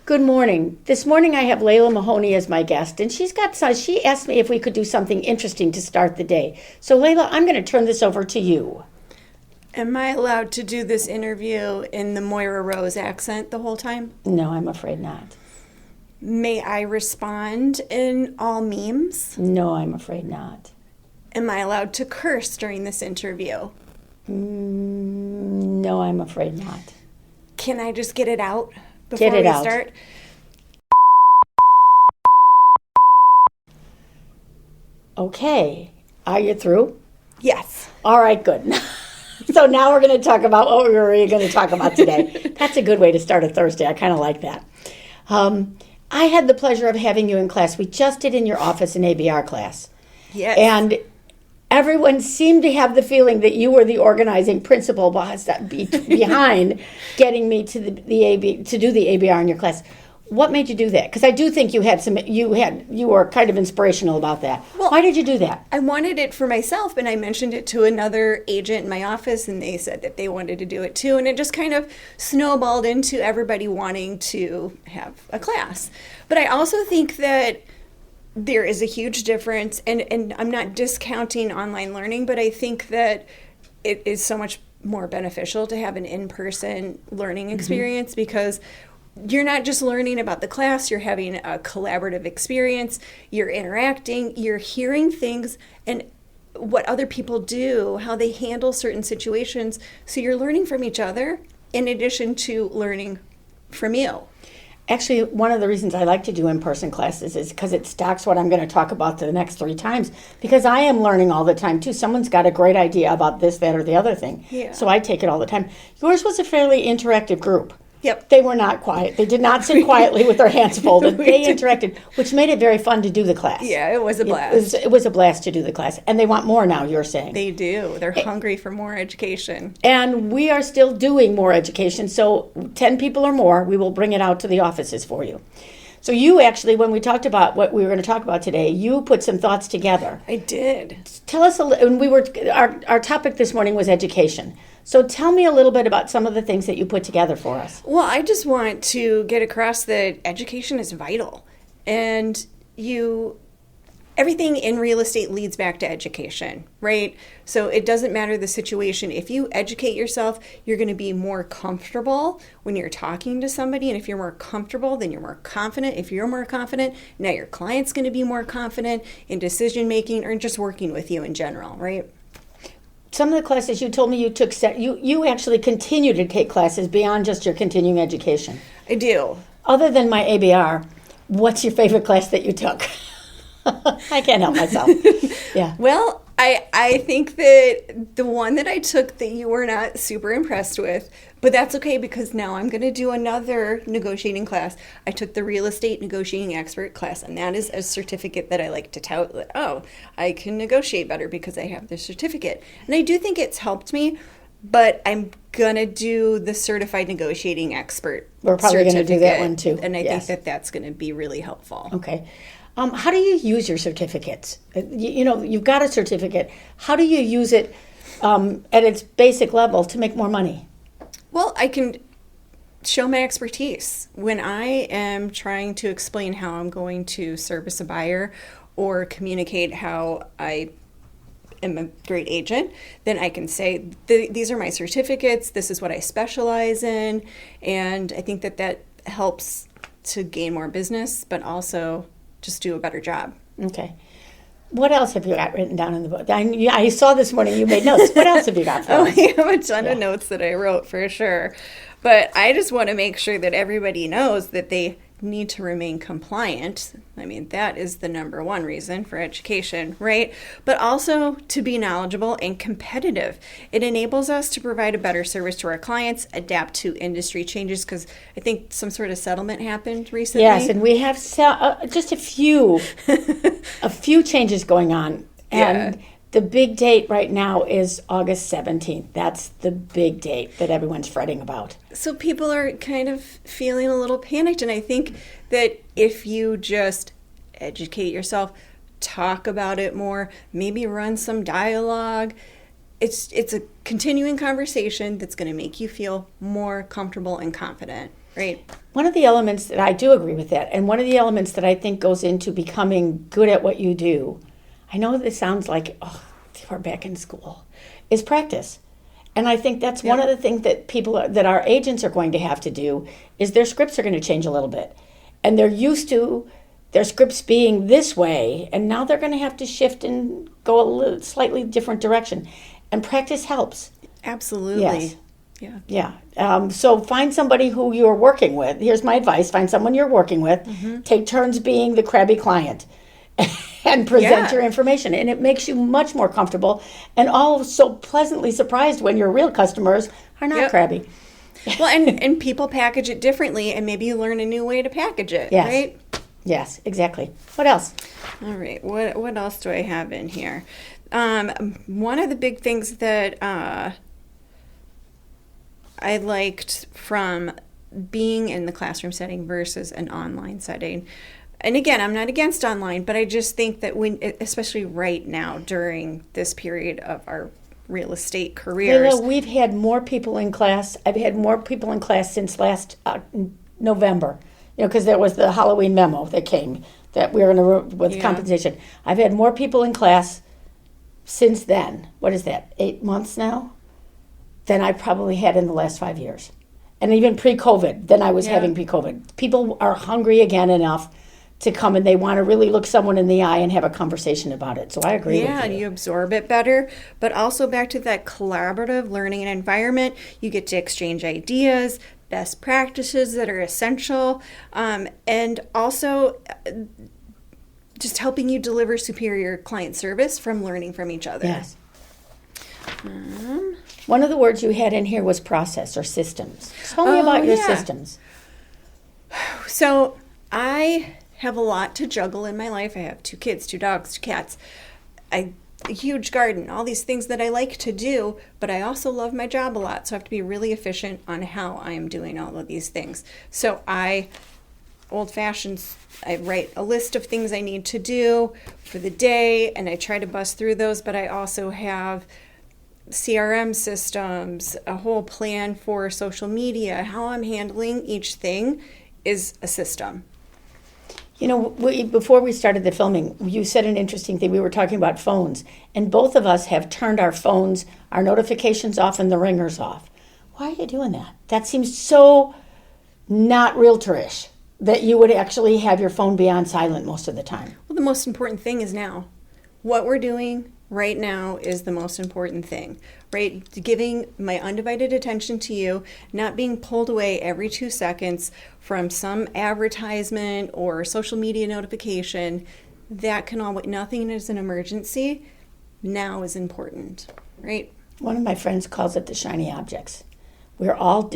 Good morning. This morning I have Lala Mahoney as my guest, and she asked me if we could do something interesting to start the day. So Lala, I'm going to turn this over to you. Am I allowed to do this interview in the Moira Rose accent the whole time? No, I'm afraid not. May I respond in all memes? No, I'm afraid not. Am I allowed to curse during this interview? No, I'm afraid not. Can I just get it out before Get it we out. start? Okay. Are you through? Yes. All right, good. So now we're going to talk about what we were going to talk about today. That's a good way to start a Thursday. I kind of like that. I had the pleasure of having you in class. We just did in your office an ABR class. Yes. And everyone seemed to have the feeling that you were the organizing principal behind getting me to to do the ABR in your class. What made you do that? Because I do think you were kind of inspirational about that. Well, why did you do that? I wanted it for myself, and I mentioned it to another agent in my office, and they said that they wanted to do it too. And it just kind of snowballed into everybody wanting to have a class. But I also think that there is a huge difference, and I'm not discounting online learning, but I think that it is so much more beneficial to have an in-person learning experience because you're not just learning about the class, you're having a collaborative experience, you're interacting, you're hearing things and what other people do, how they handle certain situations. So you're learning from each other in addition to learning from you. Actually, one of the reasons I like to do in-person classes is because it stacks what I'm going to talk about the next 3 times. Because I am learning all the time, too. Someone's got a great idea about this, that, or the other thing. Yeah. So I take it all the time. Yours was a fairly interactive group. Yep. They were not quiet. They did not sit quietly with their hands folded. They interacted, which made it very fun to do the class. Yeah, it was a blast. It was a blast to do the class. And they want more now, you're saying. They do. They're hungry for more education. And we are still doing more education. So 10 people or more, we will bring it out to the offices for you. So you actually, when we talked about what we were going to talk about today, you put some thoughts together. I did. Tell us, and our topic this morning was education. So tell me a little bit about some of the things that you put together for us. Well, I just want to get across that education is vital. And everything in real estate leads back to education, right? So it doesn't matter the situation. If you educate yourself, you're going to be more comfortable when you're talking to somebody. And if you're more comfortable, then you're more confident. If you're more confident, now your client's going to be more confident in decision making or just working with you in general, right? Some of the classes you told me you took, you actually continue to take classes beyond just your continuing education. I do. Other than my ABR, what's your favorite class that you took? I can't help myself. Yeah. Well, I think that the one that I took that you were not super impressed with, but that's okay because now I'm going to do another negotiating class. I took the real estate negotiating expert class, and that is a certificate that I like to tout that, oh, I can negotiate better because I have this certificate. And I do think it's helped me, but I'm going to do the certified negotiating expert We're probably going to do that one too. And I Yes. think that that's going to be really helpful. Okay. How do you use your certificates? You've got a certificate. How do you use it at its basic level to make more money? Well, I can show my expertise. When I am trying to explain how I'm going to service a buyer or communicate how I am a great agent, then I can say, these are my certificates, this is what I specialize in, and I think that helps to gain more business, but also just do a better job. Okay. What else have you got written down in the book? I saw this morning you made notes. What else have you got for us? I have a ton of notes that I wrote for sure. But I just want to make sure that everybody knows that they need to remain compliant. I mean, that is the number one reason for education, right? But also to be knowledgeable and competitive. It enables us to provide a better service to our clients, adapt to industry changes, because I think some sort of settlement happened recently. Yes, and we have just a few changes going on. And Yeah. the big date right now is August 17th. That's the big date that everyone's fretting about. So people are kind of feeling a little panicked, and I think that if you just educate yourself, talk about it more, maybe run some dialogue, it's a continuing conversation that's going to make you feel more comfortable and confident, Right. One of the elements that I do agree with that, and one of the elements that I think goes into becoming good at what you do, I know this sounds like, oh, we're back in school, is practice. And I think that's one of the things that that our agents are going to have to do is their scripts are going to change a little bit. And they're used to their scripts being this way, and now they're going to have to shift and go a slightly different direction. And practice helps. Absolutely. Yes. Yeah. Yeah. So find somebody who you're working with. Here's my advice. Find someone you're working with. Mm-hmm. Take turns being the crabby client and present your information. And it makes you much more comfortable and all so pleasantly surprised when your real customers are not crabby. Well, and people package it differently, and maybe you learn a new way to package it, right? Yes, exactly. What else? All right. What else do I have in here? One of the big things that I liked from being in the classroom setting versus an online setting. And again, I'm not against online, but I just think that especially right now during this period of our real estate careers. Lala, we've had more people in class. I've had more people in class since last November, because there was the Halloween memo that came that we were going to, with compensation. I've had more people in class since then. What is that, 8 months now? Than I probably had in the last 5 years. And even pre-COVID, than I was having pre-COVID. People are hungry again enough to come and they want to really look someone in the eye and have a conversation about it. So I agree with you. Yeah, and you absorb it better. But also back to that collaborative learning and environment, you get to exchange ideas, best practices that are essential, and also just helping you deliver superior client service from learning from each other. Yes. One of the words you had in here was process or systems. Tell me about your systems. So I have a lot to juggle in my life. I have 2 kids, 2 dogs, 2 cats, a huge garden, all these things that I like to do, but I also love my job a lot. So I have to be really efficient on how I am doing all of these things. So old-fashioned, I write a list of things I need to do for the day, and I try to bust through those, but I also have CRM systems, a whole plan for social media. How I'm handling each thing is a system. Before we started the filming, you said an interesting thing. We were talking about phones, and both of us have turned our phones, our notifications off and the ringers off. Why are you doing that? That seems so not realtor-ish that you would actually have your phone be on silent most of the time. Well, the most important thing is now. What we're doing right now is the most important thing, right? Giving my undivided attention to you, not being pulled away every 2 seconds from some advertisement or social media notification. That can all wait. Nothing is an emergency. Now is important, right? One of my friends calls it the shiny objects. We're all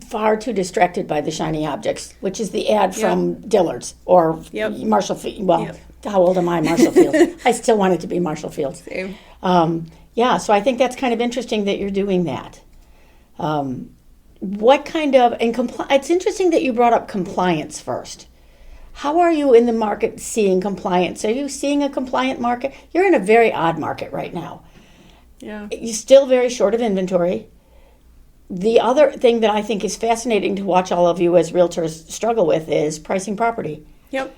far too distracted by the shiny objects, which is the ad from Dillard's or Marshall Fields. Well, how old am I, Marshall Fields? I still want it to be Marshall Fields. Same. So I think that's kind of interesting that you're doing that. What kind of, it's interesting that you brought up compliance first. How are you in the market seeing compliance? Are you seeing a compliant market? You're in a very odd market right now. Yeah. You're still very short of inventory. The other thing that I think is fascinating to watch all of you as realtors struggle with is pricing property. Yep.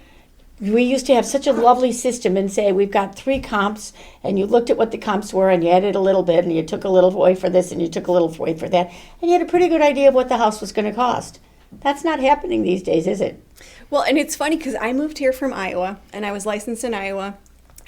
We used to have such a lovely system and say we've got 3 comps, and you looked at what the comps were and you added a little bit and you took a little away for this and you took a little away for that, and you had a pretty good idea of what the house was going to cost. That's not happening these days, is it? Well, and it's funny because I moved here from Iowa and I was licensed in Iowa,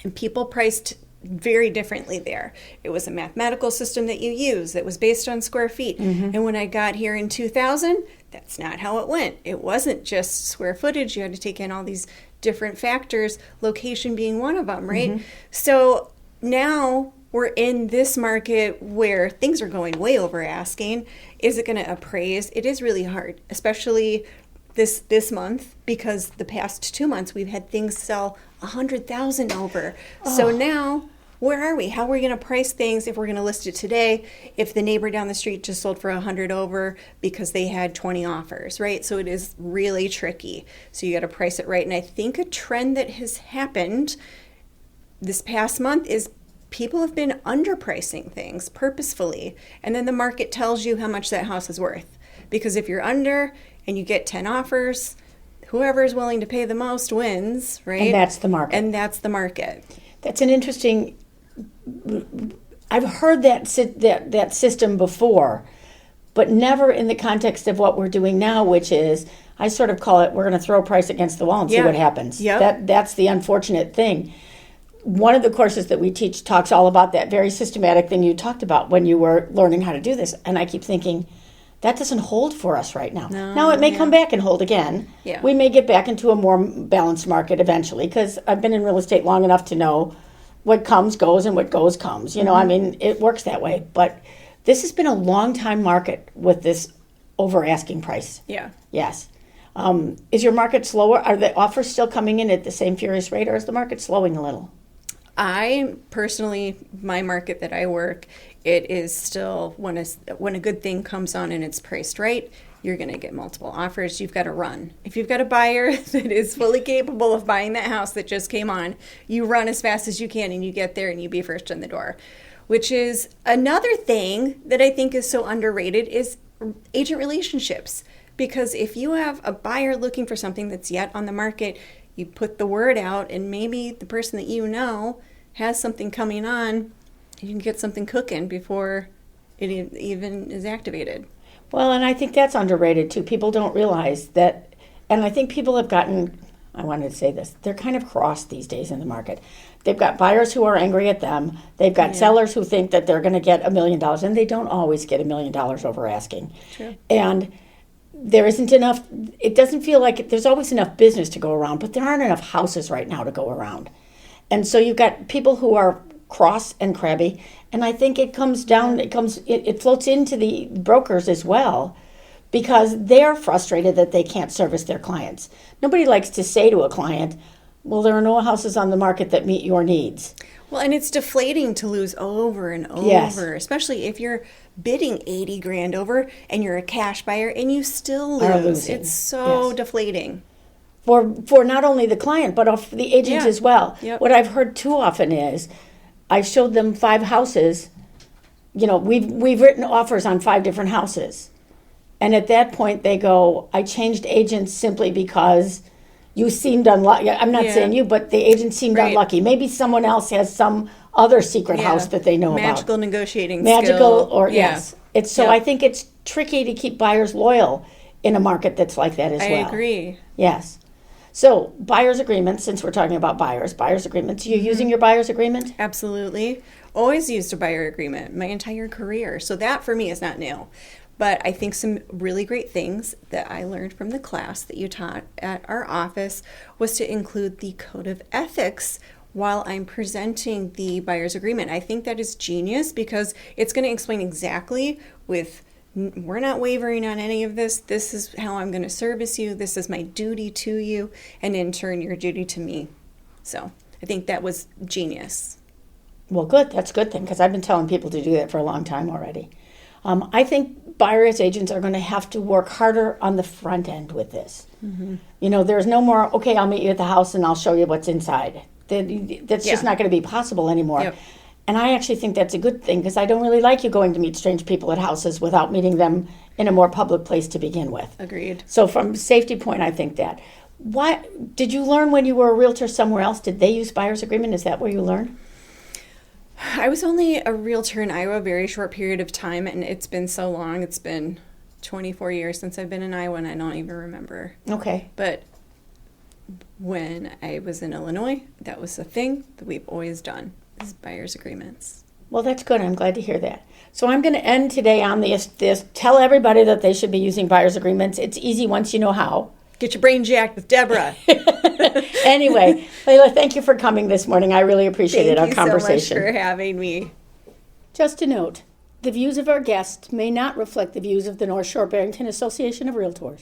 and people priced very differently there. It was a mathematical system that you use that was based on square feet. Mm-hmm. And when I got here in 2000, that's not how it went. It wasn't just square footage. You had to take in all these different factors, location being one of them, right? Mm-hmm. So now we're in this market where things are going way over asking. Is it going to appraise? It is really hard, especially this month, because the past 2 months we've had things sell $100,000 over. Oh. So now, where are we? How are we going to price things if we're going to list it today if the neighbor down the street just sold for 100 over because they had 20 offers, right? So it is really tricky. So you got to price it right. And I think a trend that has happened this past month is people have been underpricing things purposefully, and then the market tells you how much that house is worth. Because if you're under and you get 10 offers, whoever is willing to pay the most wins, right? And that's the market. And that's the market. That's an interesting. I've heard that system before, but never in the context of what we're doing now, which is, I sort of call it, we're going to throw price against the wall and see what happens. Yep. That's the unfortunate thing. One of the courses that we teach talks all about that very systematic thing you talked about when you were learning how to do this. And I keep thinking, that doesn't hold for us right now. No, now, it may come back and hold again. Yeah. We may get back into a more balanced market eventually, because I've been in real estate long enough to know what comes goes and what goes comes. You know, I mean, it works that way. But this has been a long time market with this over asking price. Yeah. Yes. Is your market slower? Are the offers still coming in at the same furious rate, or is the market slowing a little? I personally, my market that I work, it is still, when a good thing comes on and it's priced right, you're going to get multiple offers. You've got to run. If you've got a buyer that is fully capable of buying that house that just came on, you run as fast as you can and you get there and you be first in the door. Which is another thing that I think is so underrated is agent relationships. Because if you have a buyer looking for something that's yet on the market, you put the word out, and maybe the person that you know has something coming on, you can get something cooking before it even is activated. Well, and I think that's underrated too. People don't realize that, and I think people have gotten, I wanted to say this, they're kind of cross these days in the market. They've got buyers who are angry at them. They've got sellers who think that they're going to get $1 million, and they don't always get $1 million over asking. True. And there isn't enough, it doesn't feel like there's always enough business to go around, but there aren't enough houses right now to go around. And so you've got people who are cross and crabby, and I think it comes down, it floats into the brokers as well, because they're frustrated that they can't service their clients. Nobody likes to say to a client, well, there are no houses on the market that meet your needs. Well, and it's deflating to lose over and over, especially if you're bidding $80,000 over and you're a cash buyer and you still lose. It's so deflating. For not only the client, but for the agent as well. Yep. What I've heard too often is, I showed them 5 houses. You know, we've written offers on 5 different houses. And at that point they go, I changed agents simply because you seemed unlucky. I'm not saying you, but the agent seemed unlucky. Maybe someone else has some other secret house that they know about. Magical negotiating Magical skill. or yes. It's so I think it's tricky to keep buyers loyal in a market that's like that as well. I agree. Yes. So buyer's agreements, since we're talking about buyer's agreements, you're using your buyer's agreement? Absolutely. Always used a buyer agreement my entire career. So that for me is not new. But I think some really great things that I learned from the class that you taught at our office was to include the code of ethics while I'm presenting the buyer's agreement. I think that is genius because it's going to explain exactly we're not wavering on any of this. This is how I'm going to service you. This is my duty to you. And in turn, your duty to me. So I think that was genius. Well, good. That's a good thing because I've been telling people to do that for a long time already. I think buyer's agents are going to have to work harder on the front end with this. Mm-hmm. You know, there's no more, okay, I'll meet you at the house and I'll show you what's inside. That's just not going to be possible anymore. Yep. And I actually think that's a good thing because I don't really like you going to meet strange people at houses without meeting them in a more public place to begin with. Agreed. So from safety point, I think that. What did you learn when you were a realtor somewhere else? Did they use buyer's agreement? Is that where you learned? I was only a realtor in Iowa a very short period of time, and it's been so long. It's been 24 years since I've been in Iowa, and I don't even remember. Okay. But when I was in Illinois, that was the thing that we've always done, is buyer's agreements. Well, that's good. I'm glad to hear that. So I'm going to end today on this. Tell everybody that they should be using buyer's agreements. It's easy once you know how. Get your brain jacked with Deborah. Anyway, Layla, thank you for coming this morning. I really appreciated our conversation. Thank you so much for having me. Just a note, the views of our guests may not reflect the views of the North Shore-Barrington Association of Realtors.